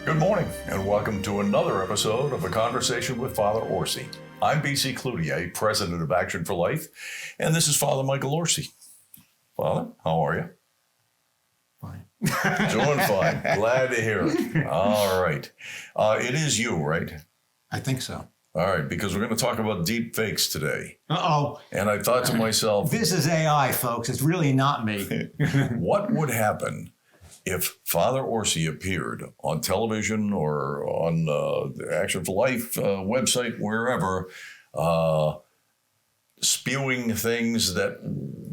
Good morning, and welcome to another episode of A Conversation with Father Orsi. I'm BC Cloutier, President of Action for Life, and this is Father Michael Orsi. Father, how are you? Fine. Doing fine. Glad to hear it. All right. It is you, right? I think so. All right, because we're going to talk about deep fakes today. Uh-oh. And I thought to myself, This is AI, folks. It's really not me. what would happen if Father Orsi appeared on television or on the Action for Life website, wherever, spewing things that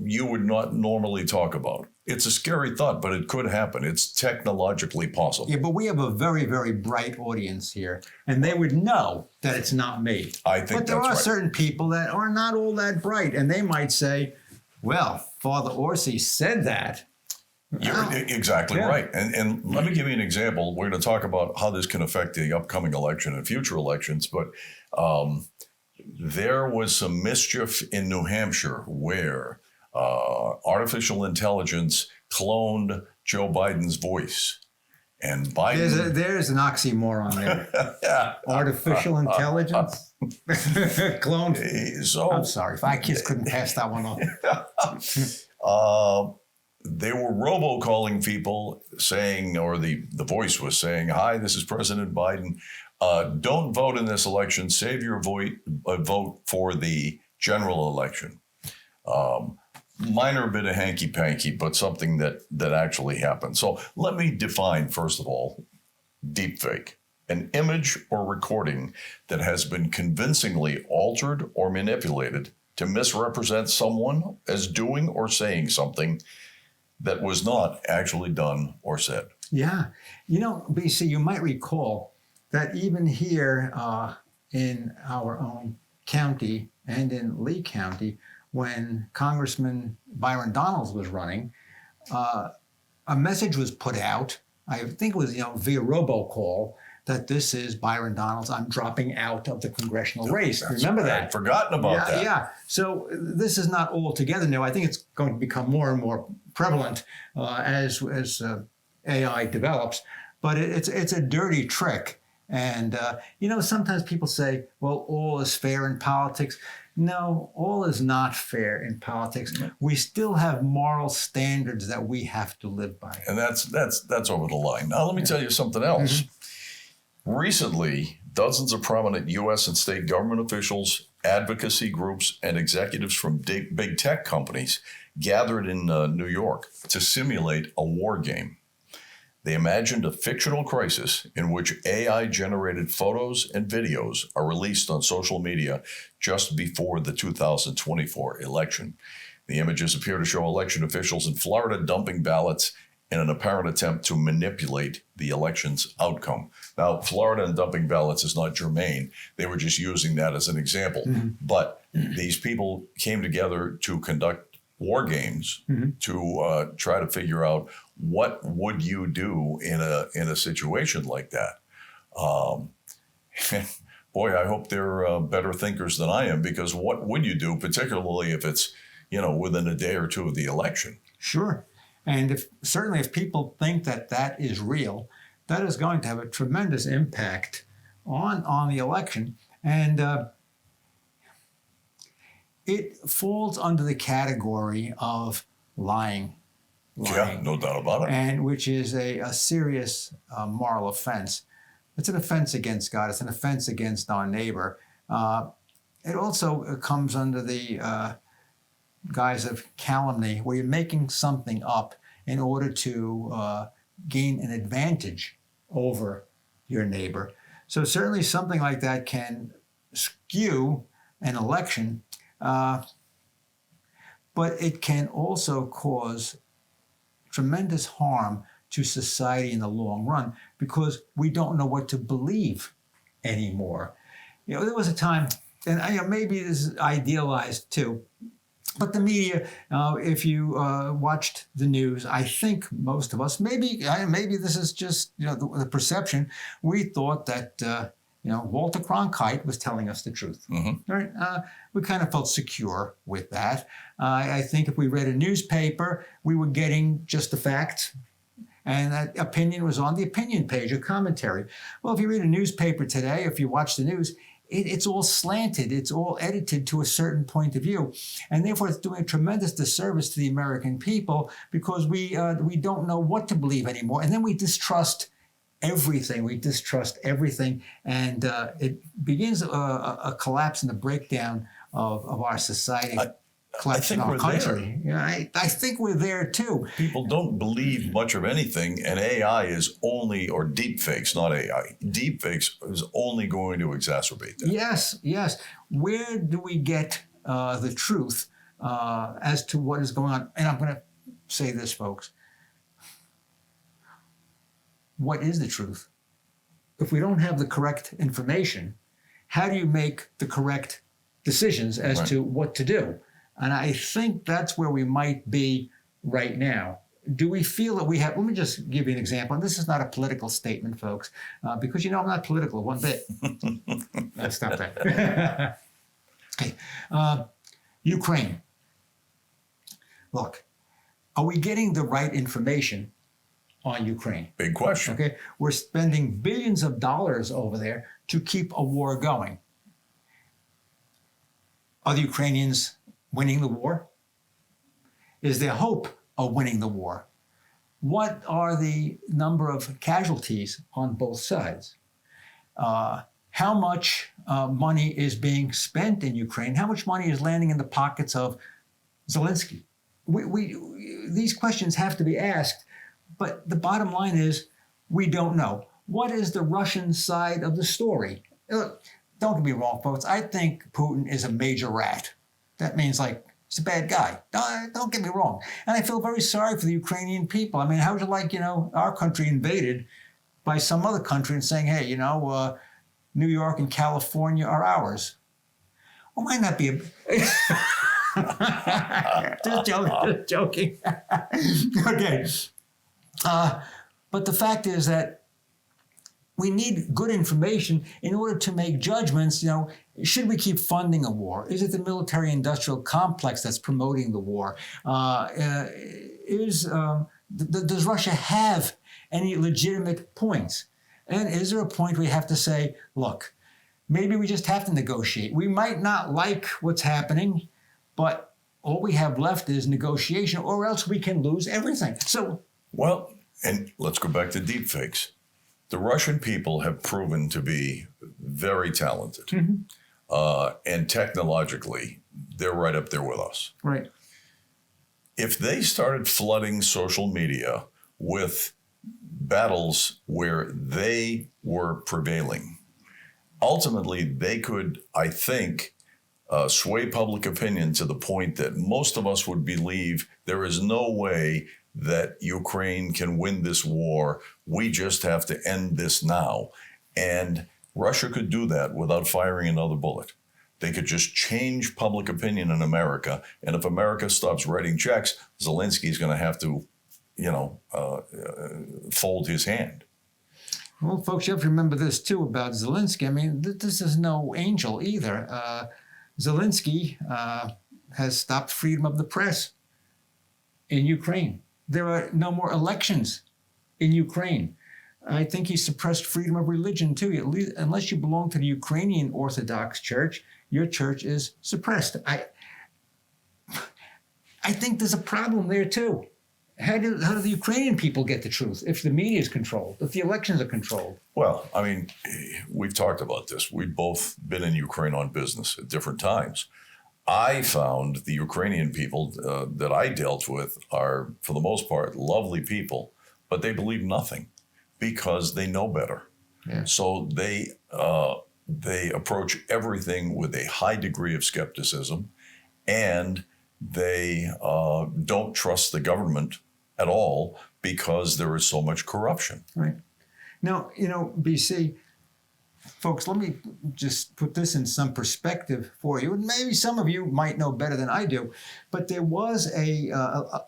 you would not normally talk about? It's a scary thought, but it could happen. It's technologically possible. Yeah, but we have a very, very bright audience here, and they would know that it's not me. I think But there that's are right. certain people that are not all that bright, and they might say, well, Father Orsi said that. You're exactly right. And let me give you an example. We're going to talk about how this can affect the upcoming election and future elections. But there was some mischief in New Hampshire where artificial intelligence cloned Joe Biden's voice. And Biden... There's an oxymoron there. Artificial intelligence? Cloned? So, I'm sorry. If I kids couldn't pass that one off. They were robocalling people saying, or the voice was saying, "Hi, this is President Biden. Don't vote in this election. Save your vote for the general election." Minor bit of hanky-panky, but something that actually happened. So let me define, first of all, deepfake. An image or recording that has been convincingly altered or manipulated to misrepresent someone as doing or saying something that was not actually done or said. Yeah. You know, BC, you might recall that even here in our own county and in Lee County, when Congressman Byron Donalds was running, a message was put out, I think it was via robocall, that this is Byron Donalds, I'm dropping out of the congressional race. Remember that? I'd forgotten about that. Yeah. So this is not altogether new. I think it's going to become more and more prevalent as AI develops. But it's a dirty trick. And, sometimes people say, well, all is fair in politics. No, all is not fair in politics. We still have moral standards that we have to live by. And that's over the line. Now, let me tell you something else. Mm-hmm. Recently, dozens of prominent U.S. and state government officials, advocacy groups, and executives from big tech companies gathered in New York to simulate a war game. They imagined a fictional crisis in which AI-generated photos and videos are released on social media just before the 2024 election. The images appear to show election officials in Florida dumping ballots in an apparent attempt to manipulate the election's outcome. Now, Florida and dumping ballots is not germane. They were just using that as an example. Mm-hmm. But these people came together to conduct war games to try to figure out what would you do in a situation like that. Boy, I hope they're better thinkers than I am, because what would you do, particularly if it's within a day or two of the election? Sure. And certainly if people think that that is real, that is going to have a tremendous impact on the election. And it falls under the category of lying. Yeah, no doubt about it. And which is a serious moral offense. It's an offense against God. It's an offense against our neighbor. It also comes under the guise of calumny, where you're making something up in order to gain an advantage over your neighbor. So certainly something like that can skew an election, but it can also cause tremendous harm to society in the long run, because we don't know what to believe anymore. There was a time, and maybe this is idealized too, but the media, if you watched the news, I think most of us, maybe this is just the perception, we thought that Walter Cronkite was telling us the truth. Mm-hmm. Right? We kind of felt secure with that. I think if we read a newspaper, we were getting just the facts, And that opinion was on the opinion page, a commentary. Well, if you read a newspaper today, if you watch the news, it's all slanted. It's all edited to a certain point of view. And therefore, it's doing a tremendous disservice to the American people because we don't know what to believe anymore. And then we distrust everything. We distrust everything. And it begins a collapse and a breakdown of our society. Collapse in our country. Yeah, I think we're there too. People don't believe much of anything, and AI is only, or deepfakes, not AI. Deepfakes is only going to exacerbate that. Yes. Where do we get the truth as to what is going on? And I'm going to say this, folks. What is the truth? If we don't have the correct information, how do you make the correct decisions as to what to do? And I think that's where we might be right now. Do we feel that we have, let me just give you an example, and this is not a political statement, folks, because I'm not political one bit. Let's stop that. Okay. Ukraine. Look, are we getting the right information on Ukraine? Big question. Okay. We're spending billions of dollars over there to keep a war going. Are the Ukrainians winning the war? Is there hope of winning the war? What are the number of casualties on both sides? How much money is being spent in Ukraine? How much money is landing in the pockets of Zelensky? These questions have to be asked, but the bottom line is we don't know. What is the Russian side of the story? Don't get me wrong, folks. I think Putin is a major rat. That means, like, he's a bad guy. Don't get me wrong. And I feel very sorry for the Ukrainian people. I mean, how would you like, our country invaded by some other country and saying, hey, New York and California are ours? Well, might not be just joking. Okay. But the fact is that we need good information in order to make judgments. Should we keep funding a war? Is it the military-industrial complex that's promoting the war? Does Russia have any legitimate points? And is there a point where we have to say, look, maybe we just have to negotiate? We might not like what's happening, but all we have left is negotiation, or else we can lose everything. Well, and let's go back to deepfakes. The Russian people have proven to be very talented. Mm-hmm. And technologically, they're right up there with us. Right. If they started flooding social media with battles where they were prevailing, ultimately they could, I think, sway public opinion to the point that most of us would believe there is no way that Ukraine can win this war. We just have to end this now. And Russia could do that without firing another bullet. They could just change public opinion in America. And if America stops writing checks, Zelensky's going to have to, fold his hand. Well, folks, you have to remember this, too, about Zelensky. I mean, this is no angel either. Zelensky has stopped freedom of the press in Ukraine. There are no more elections in Ukraine. I think he suppressed freedom of religion, too. At least, unless you belong to the Ukrainian Orthodox Church, your church is suppressed. I think there's a problem there, too. How do the Ukrainian people get the truth if the media is controlled, if the elections are controlled? Well, I mean, we've talked about this. We've both been in Ukraine on business at different times. I found the Ukrainian people that I dealt with are, for the most part, lovely people, but they believe nothing because they know better. Yeah. So they approach everything with a high degree of skepticism, and they don't trust the government at all because there is so much corruption. Right. Now, BC, folks, let me just put this in some perspective for you. And maybe some of you might know better than I do, but there was a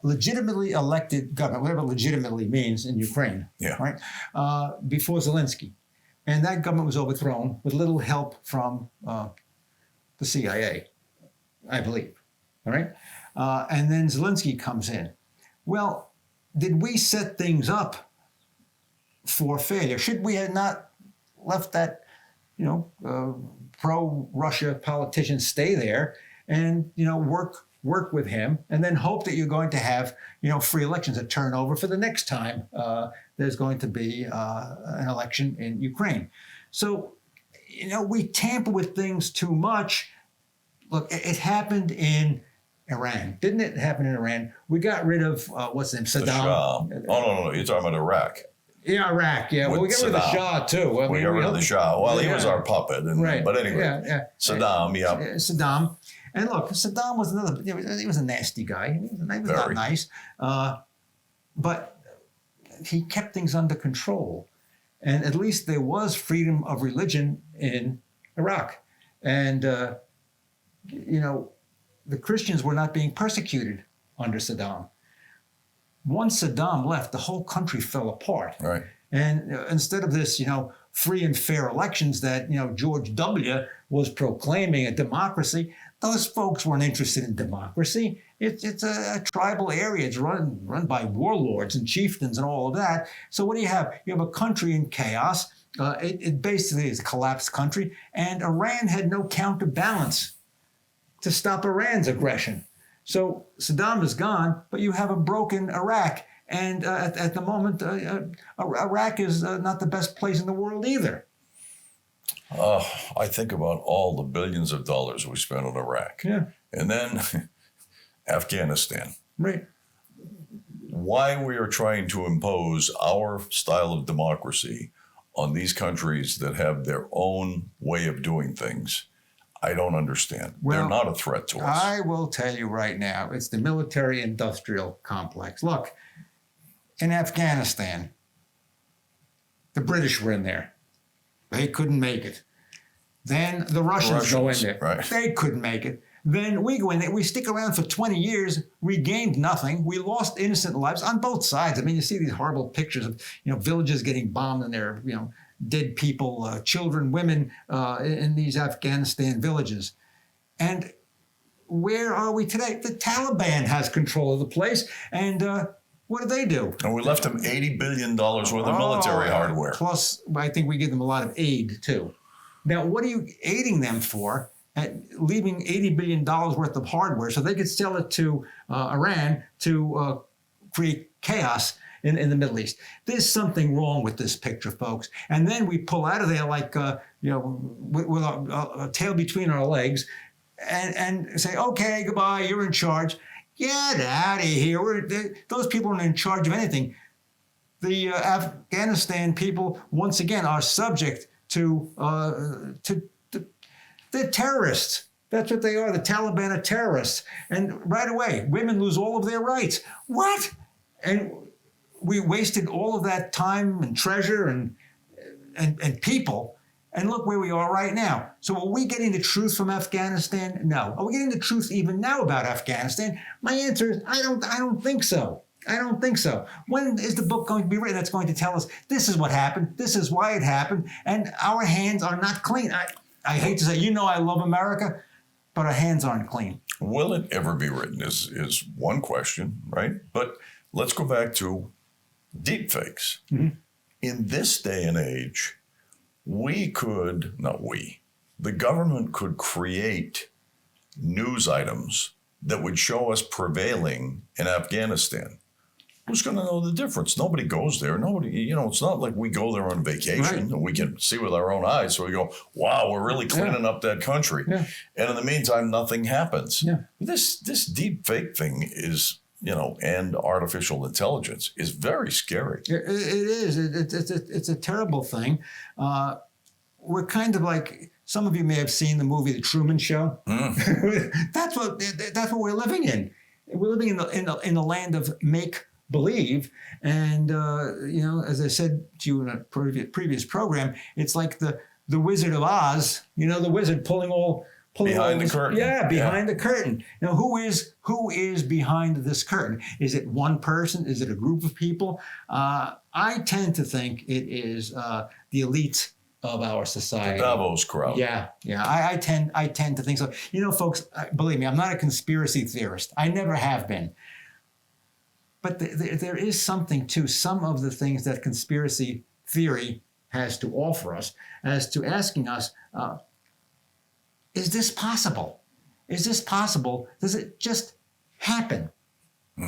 legitimately elected government, whatever legitimately means in Ukraine, right, before Zelensky. And that government was overthrown with little help from the CIA, I believe, all right? And then Zelensky comes in. Well, did we set things up for failure. Should we have not left that, pro-Russia politicians stay there and, work with him, and then hope that you're going to have, free elections, a turnover for the next time there's going to be an election in Ukraine. So, we tamper with things too much. Look, it happened in Iran. Didn't it happen in Iran? We got rid of, what's his name, Saddam. The Shah. Oh, no, you're talking about Iraq. Yeah, Iraq, yeah. Well, we got rid of the Shah, too. We got rid of the Shah. Well, he was our puppet. Right. But anyway, Saddam, yeah. Saddam. And look, Saddam was he was a nasty guy. He was not nice. But he kept things under control. And at least there was freedom of religion in Iraq. And, the Christians were not being persecuted under Saddam. Once Saddam left, the whole country fell apart. Right. And instead of this, free and fair elections that, George W. was proclaiming a democracy, those folks weren't interested in democracy. It's a tribal area. It's run by warlords and chieftains and all of that. So what do you have? You have a country in chaos. It basically is a collapsed country. And Iran had no counterbalance to stop Iran's aggression. So Saddam is gone, but you have a broken Iraq. And at the moment, Iraq is not the best place in the world either. I think about all the billions of dollars we spent on Iraq. Yeah. And then Afghanistan. Right. Why we are trying to impose our style of democracy on these countries that have their own way of doing things, I don't understand. Well, they're not a threat to us. I will tell you right now, it's the military-industrial complex. Look, in Afghanistan, the British were in there. They couldn't make it. Then the Russians go in there. Right. They couldn't make it. Then we go in there. We stick around for 20 years. We gained nothing. We lost innocent lives on both sides. I mean, you see these horrible pictures of, villages getting bombed and their, dead people, children, women in these Afghanistan villages. And where are we today? The Taliban has control of the place. And what do? And we left them $80 billion worth of military hardware. Plus, I think we give them a lot of aid, too. Now, what are you aiding them for? Leaving $80 billion worth of hardware so they could sell it to Iran to create chaos in the Middle East. There's something wrong with this picture, folks. And then we pull out of there like, with a tail between our legs and say, okay, goodbye, you're in charge. Get out of here. Those people aren't in charge of anything. The Afghanistan people, once again, are subject to they're terrorists. That's what they are. The Taliban are terrorists. And right away, women lose all of their rights. What? And we wasted all of that time and treasure and people. And look where we are right now. So are we getting the truth from Afghanistan? No. Are we getting the truth even now about Afghanistan? My answer is I don't think so. I don't think so. When is the book going to be written that's going to tell us this is what happened, this is why it happened, and our hands are not clean? I hate to say, I love America, but our hands aren't clean. Will it ever be written is one question, right? But let's go back to deepfakes. Mm-hmm. In this day and age, the government could create news items that would show us prevailing in Afghanistan. Who's going to know the difference? Nobody goes there. Nobody, it's not like we go there on vacation and we can see with our own eyes. So we go, wow, we're really cleaning up that country. Yeah. And in the meantime, nothing happens. Yeah. This deep fake thing is, and artificial intelligence is very scary. It is. It's a terrible thing. We're kind of like, some of you may have seen the movie The Truman Show. Mm. That's what we're living in. We're living in the land of make-believe. And, as I said to you in a previous program, it's like the Wizard of Oz, the wizard pulling behind the curtain. Yeah, behind the curtain. Now, who is behind this curtain? Is it one person? Is it a group of people? I tend to think it is the elite of our society. The Davos crowd. Yeah. I tend to think so. Folks, believe me, I'm not a conspiracy theorist. I never have been. But there is something to some of the things that conspiracy theory has to offer us as to asking us, is this possible? Is this possible? Does it just happen?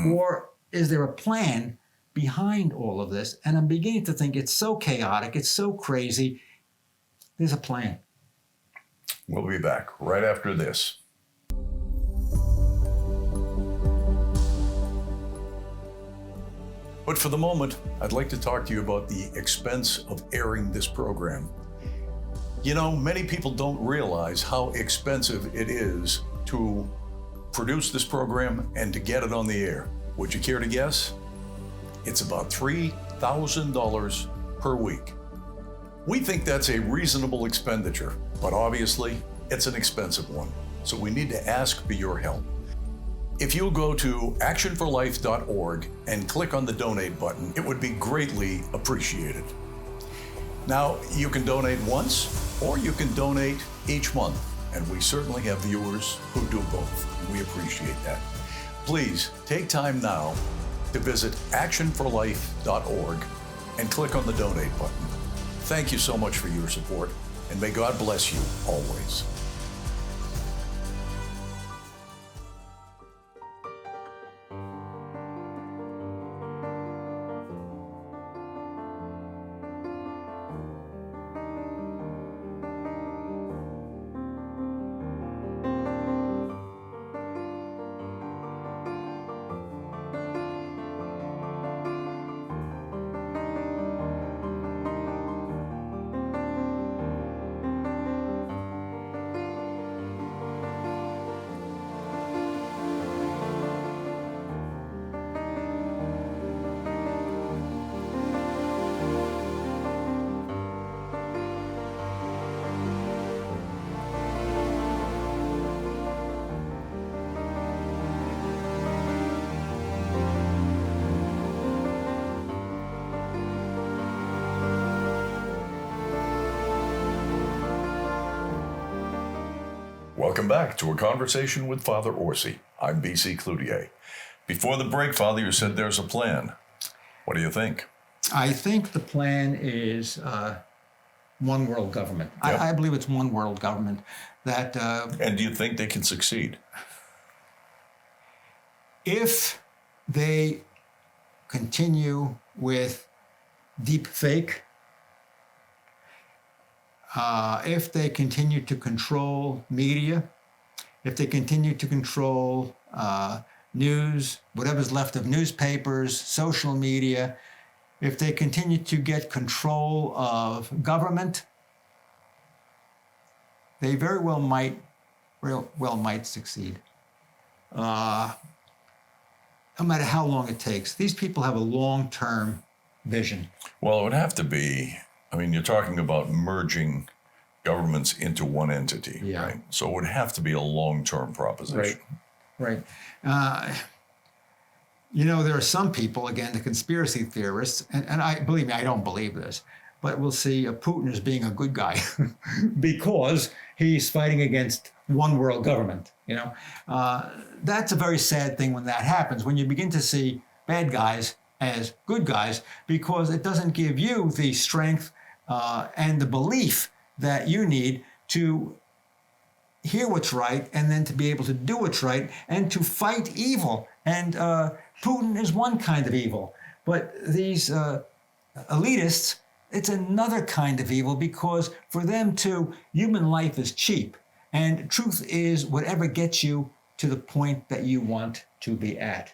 Or is there a plan behind all of this? And I'm beginning to think it's so chaotic, it's so crazy. There's a plan. We'll be back right after this. But for the moment, I'd like to talk to you about the expense of airing this program. You know, many people don't realize how expensive it is to produce this program and to get it on the air. Would you care to guess? It's about $3,000 per week. We think that's a reasonable expenditure, but obviously it's an expensive one. So we need to ask for your help. If you'll go to actionforlife.org and click on the donate button, it would be greatly appreciated. Now, you can donate once or you can donate each month, and we certainly have viewers who do both. We appreciate that. Please take time now to visit actionforlife.org and click on the donate button. Thank you so much for your support, and may God bless you always. Welcome back to A Conversation with Father Orsi. I'm B.C. Cloutier. Before the break, Father, you said there's a plan. What do you think? I think the plan is one world government. Yep. I believe it's one world government that... And do you think they can succeed? If they continue with deep fake, if they continue to control media, if they continue to control news, whatever's left of newspapers, social media, if they continue to get control of government, they very well might succeed. No matter how long it takes. These people have a long-term vision. Well, it would have to be, I mean, you're talking about merging governments into one entity, Yeah. right? So it would have to be a long-term proposition. Right. You know, there are some people, again, the conspiracy theorists, and I believe me, I don't believe this, but we'll see Putin as being a good guy because he's fighting against one world government. You know, that's a very sad thing when that happens, when you begin to see bad guys as good guys, because it doesn't give you the strength and the belief that you need to hear what's right and then to be able to do what's right and to fight evil. And Putin is one kind of evil, but these elitists, it's another kind of evil, because for them too, human life is cheap. And truth is whatever gets you to the point that you want to be at.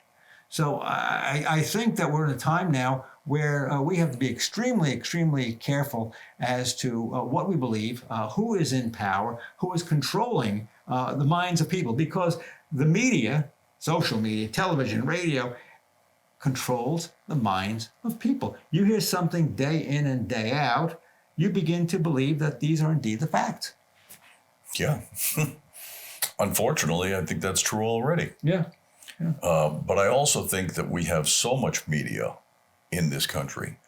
So I think that we're in a time now where we have to be extremely, extremely careful as to what we believe, who is in power, who is controlling the minds of people, because the media, social media, television, radio, controls the minds of people. You hear something day in and day out, you begin to believe that these are indeed the facts. Yeah. Unfortunately, I think that's true already. Yeah. But I also think that we have so much media in this country.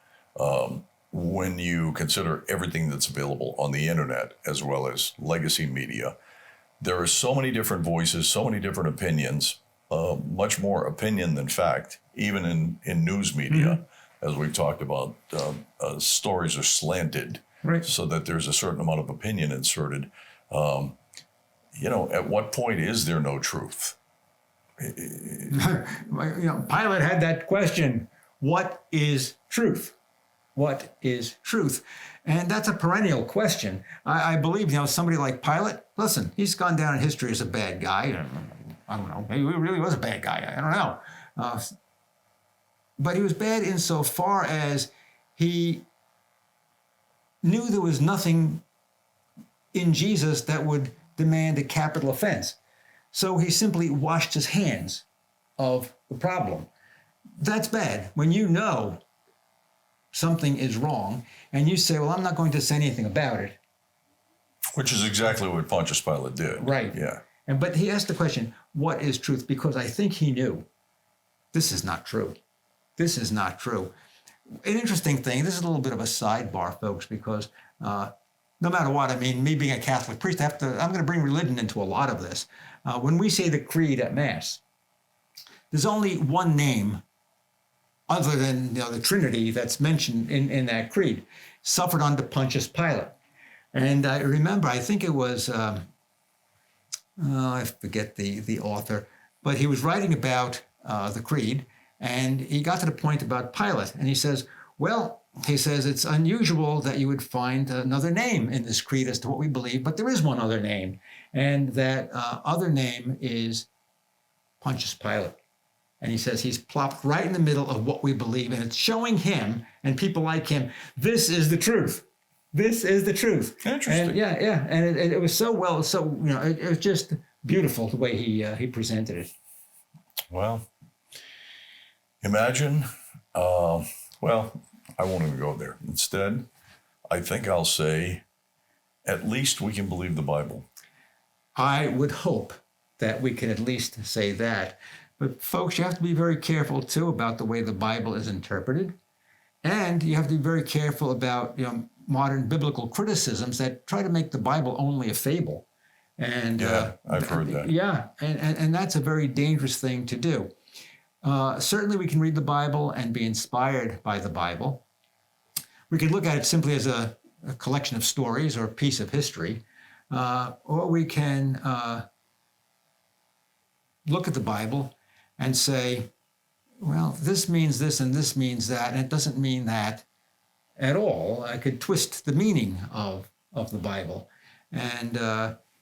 When you consider everything that's available on the internet as well as legacy media, there are so many different voices, so many different opinions, much more opinion than fact, even in news media, as we've talked about, stories are slanted, Right. so that there's a certain amount of opinion inserted. At what point is there no truth? Pilate had that question: what is truth? What is truth? And that's a perennial question. I believe, somebody like Pilate, listen, he's gone down in history as a bad guy. I don't know. Maybe he really was a bad guy. I don't know. But he was bad insofar as he knew there was nothing in Jesus that would demand a capital offense. So he simply washed his hands of the problem. That's bad. When you know something is wrong and you say, well, I'm not going to say anything about it. Which is exactly what Pontius Pilate did. Right. Yeah. But he asked the question, what is truth? Because I think he knew this is not true. This is not true. An interesting thing, this is a little bit of a sidebar, folks, because no matter what, me being a Catholic priest, I'm going to bring religion into a lot of this. When we say the creed at Mass, there's only one name other than the Trinity that's mentioned in that creed, suffered under Pontius Pilate. And I remember, I think it was, I forget the author, but he was writing about the creed, and he got to the point about Pilate, and he says, it's unusual that you would find another name in this creed as to what we believe, but there is one other name, and that other name is Pontius Pilate. And he says he's plopped right in the middle of what we believe, and it's showing him and people like him, this is the truth. This is the truth. Interesting. And and it was so well, it was just beautiful the way he presented it. Well, imagine, I won't even go there. Instead, I think I'll say, at least we can believe the Bible. I would hope that we can at least say that. But folks, you have to be very careful too about the way the Bible is interpreted. And you have to be very careful about modern biblical criticisms that try to make the Bible only a fable. And I've heard that. Yeah, and that's a very dangerous thing to do. Certainly we can read the Bible and be inspired by the Bible. We can look at it simply as a collection of stories or a piece of history. Or we can look at the Bible and say, well, this means this and this means that, and it doesn't mean that at all. I could twist the meaning of the Bible. And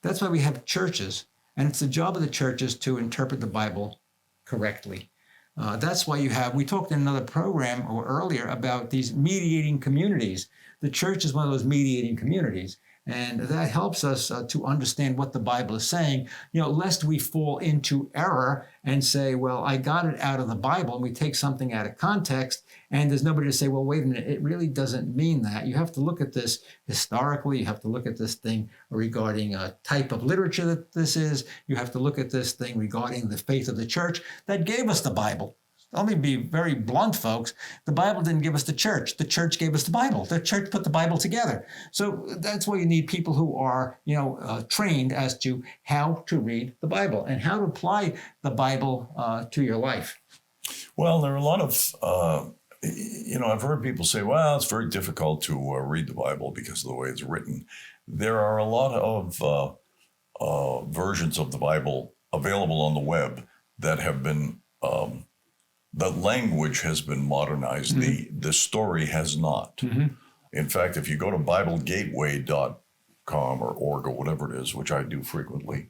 that's why we have churches. And it's the job of the churches to interpret the Bible correctly. That's why we talked in another program or earlier about these mediating communities. The church is one of those mediating communities. And that helps us to understand what the Bible is saying, lest we fall into error and say, well, I got it out of the Bible, and we take something out of context, and there's nobody to say, well, wait a minute, it really doesn't mean that. You have to look at this historically. You have to look at this thing regarding a type of literature that this is. You have to look at this thing regarding the faith of the church that gave us the Bible. Let me be very blunt, folks. The Bible didn't give us the church. The church gave us the Bible. The church put the Bible together. So that's why you need people who are, trained as to how to read the Bible and how to apply the Bible to your life. Well, there are a lot of, I've heard people say, well, it's very difficult to read the Bible because of the way it's written. There are a lot of versions of the Bible available on the web that have been the language has been modernized. Mm-hmm. The story has not. Mm-hmm. In fact, if you go to BibleGateway.com or org or whatever it is, which I do frequently,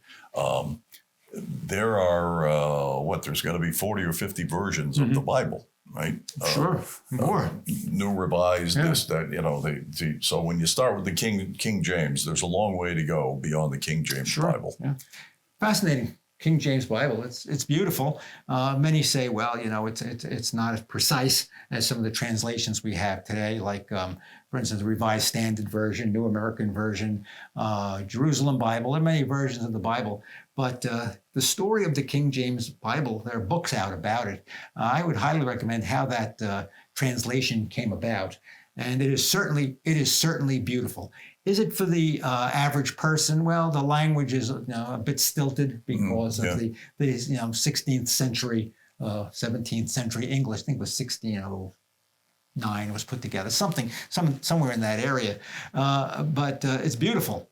there are, there's got to be 40 or 50 versions of the Bible, right? Sure, more. New revised, this, that, so when you start with the King James, there's a long way to go beyond the King James Bible. Yeah. Fascinating. King James Bible, it's beautiful. Many say, well, it's not as precise as some of the translations we have today, like, for instance, the Revised Standard Version, New American Version, Jerusalem Bible. There are many versions of the Bible, but the story of the King James Bible, there are books out about it. I would highly recommend how that translation came about, and it is certainly beautiful. Is it for the average person? Well, the language is a bit stilted because of the 16th century, 17th century English. I think it was 1604 was put together, somewhere in that area. But it's beautiful.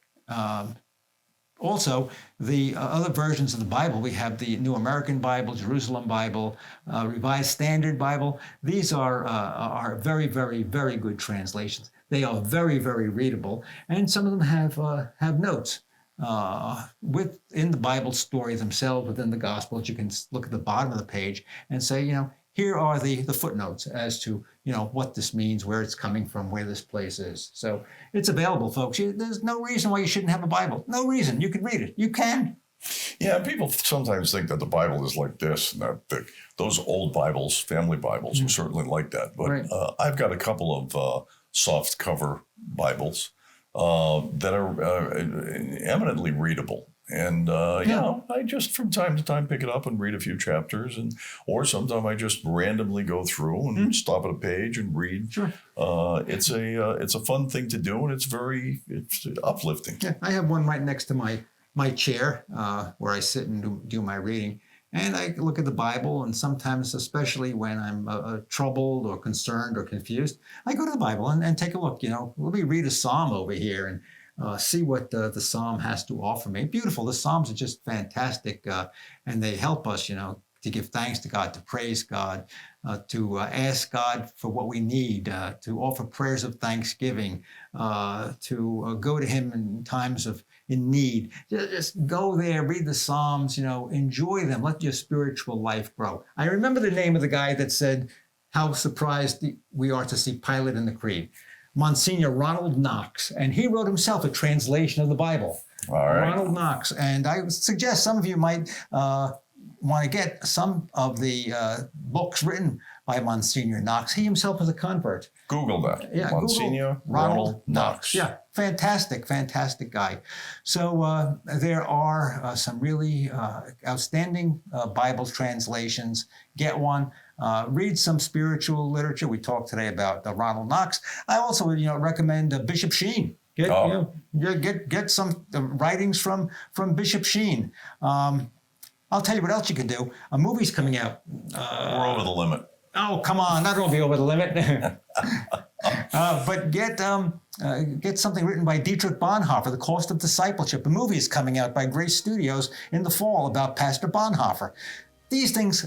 Also, the other versions of the Bible, we have the New American Bible, Jerusalem Bible, Revised Standard Bible. These are very, very, very good translations. They are very, very readable, and some of them have notes within the Bible story themselves, within the Gospels. You can look at the bottom of the page and say, here are the footnotes as to what this means, where it's coming from, where this place is. So it's available, folks. There's no reason why you shouldn't have a Bible. No reason. You can read it. You can. Yeah, people sometimes think that the Bible is like this and that thick. Those old Bibles, family Bibles, are certainly like that. But Right. I've got a couple of soft cover Bibles that are eminently readable. And, I just from time to time pick it up and read a few chapters, or sometimes I just randomly go through and stop at a page and read. Sure. It's a fun thing to do, and it's uplifting. Yeah, I have one right next to my chair where I sit and do my reading. And I look at the Bible, and sometimes, especially when I'm troubled or concerned or confused, I go to the Bible and take a look. Let me read a psalm over here and see what the psalm has to offer me. Beautiful. The psalms are just fantastic, and they help us, to give thanks to God, to praise God, to ask God for what we need, to offer prayers of thanksgiving, to go to Him in times in need. Just go there, read the Psalms, enjoy them. Let your spiritual life grow. I remember the name of the guy that said how surprised we are to see Pilate in the Creed. Monsignor Ronald Knox, and he wrote himself a translation of the Bible. All right. Ronald Knox, and I suggest some of you might want to get some of the books written by Monsignor Knox. He himself was a convert. Google that. Yeah, Monsignor Google Ronald Knox. Yeah, fantastic guy. So there are some really outstanding Bible translations. Get one. Read some spiritual literature. We talked today about Ronald Knox. I also recommend Bishop Sheen. Get some writings from Bishop Sheen. I'll tell you what else you can do. A movie's coming out. We're over the limit. Oh, come on, not going to be over the limit. But get something written by Dietrich Bonhoeffer, The Cost of Discipleship. A movie is coming out by Grace Studios in the fall about Pastor Bonhoeffer. These things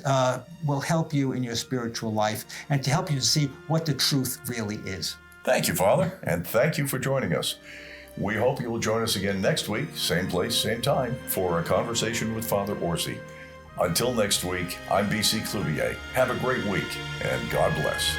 will help you in your spiritual life and to help you to see what the truth really is. Thank you, Father, and thank you for joining us. We hope you will join us again next week, same place, same time, for a conversation with Father Orsi. Until next week, I'm BC Cloutier. Have a great week, and God bless.